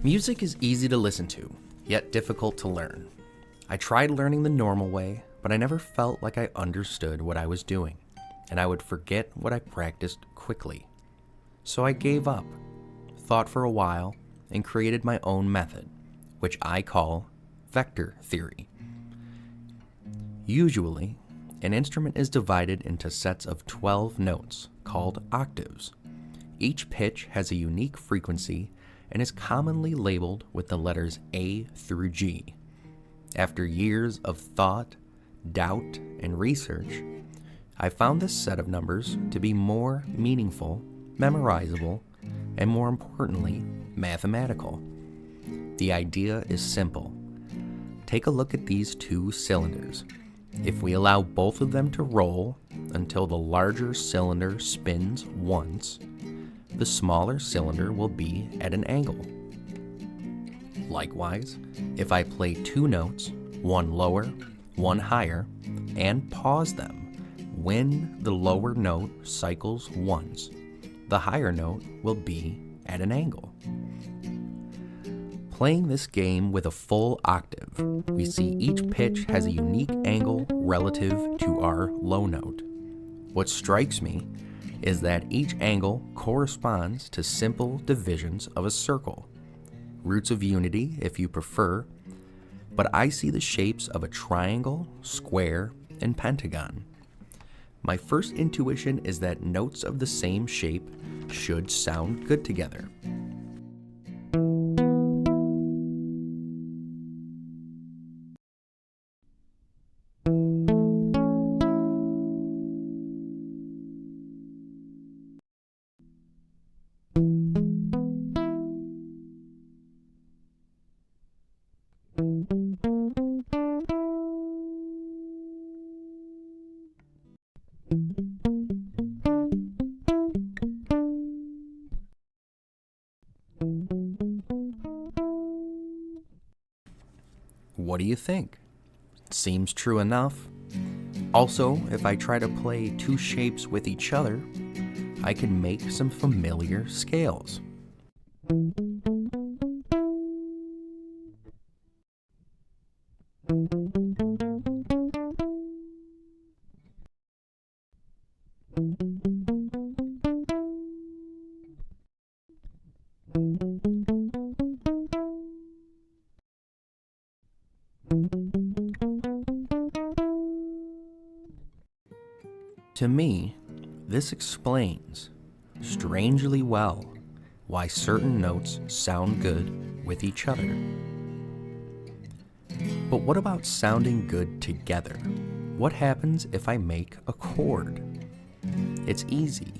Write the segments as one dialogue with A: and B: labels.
A: Music is easy to listen to, yet difficult to learn. I tried learning the normal way, but I never felt like I understood what I was doing, and I would forget what I practiced quickly. So I gave up, thought for a while, and created my own method, which I call vector theory. Usually, an instrument is divided into sets of 12 notes, called octaves. Each pitch has a unique frequency and is commonly labeled with the letters A through G. After years of thought, doubt, and research, I found this set of numbers to be more meaningful, memorizable, and more importantly, mathematical. The idea is simple. Take a look at these two cylinders. If we allow both of them to roll until the larger cylinder spins once, the smaller cylinder will be at an angle. Likewise, if I play two notes, one lower, one higher, and pause them, when the lower note cycles once, the higher note will be at an angle. Playing this game with a full octave, we see each pitch has a unique angle relative to our low note. What strikes me is that each angle corresponds to simple divisions of a circle, roots of unity if you prefer, but I see the shapes of a triangle, square, and pentagon. My first intuition is that notes of the same shape should sound good together. What do you think? Seems true enough. Also, if I try to play two shapes with each other, I can make some familiar scales. To me, this explains, strangely well, why certain notes sound good with each other. But what about sounding good together? What happens if I make a chord? It's easy.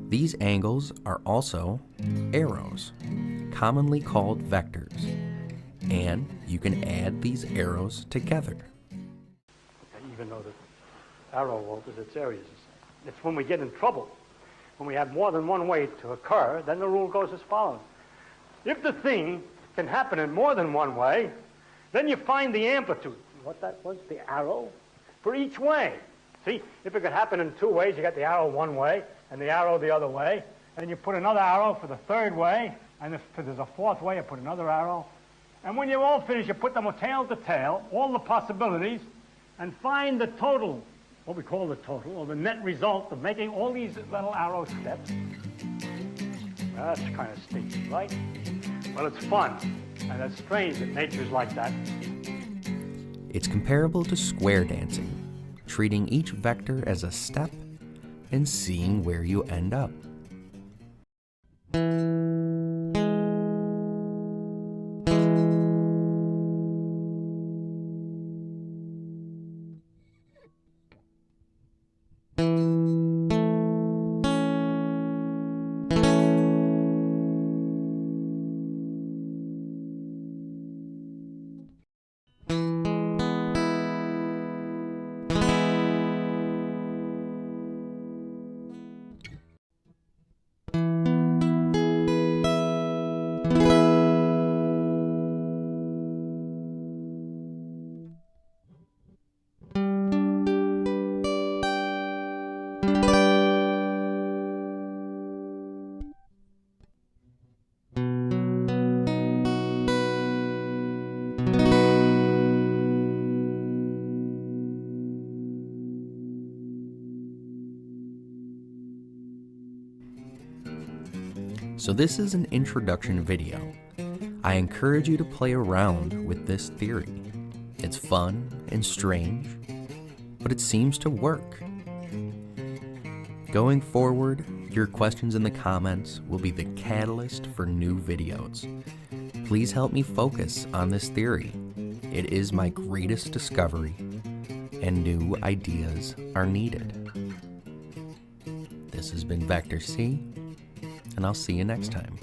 A: These angles are also arrows, commonly called vectors, and you can add these arrows together.
B: Even though the arrow alters its areas. It's when we get in trouble. When we have more than one way to occur, then the rule goes as follows. If the thing can happen in more than one way, then you find the amplitude. What that was, the arrow, for each way. See, if it could happen in two ways, you got the arrow one way and the arrow the other way, and then you put another arrow for the third way, and if there's a fourth way, you put another arrow. And when you're all finished, you put them tail to tail, all the possibilities, and find the total, what we call the total, or the net result of making all these little arrow steps. That's kind of stinky, right? Well, it's fun, and it's strange that nature's like that.
A: It's comparable to square dancing, treating each vector as a step and seeing where you end up. So this is an introduction video. I encourage you to play around with this theory. It's fun and strange, but it seems to work. Going forward, your questions in the comments will be the catalyst for new videos. Please help me focus on this theory. It is my greatest discovery, and new ideas are needed. This has been Vector C, and I'll see you next time.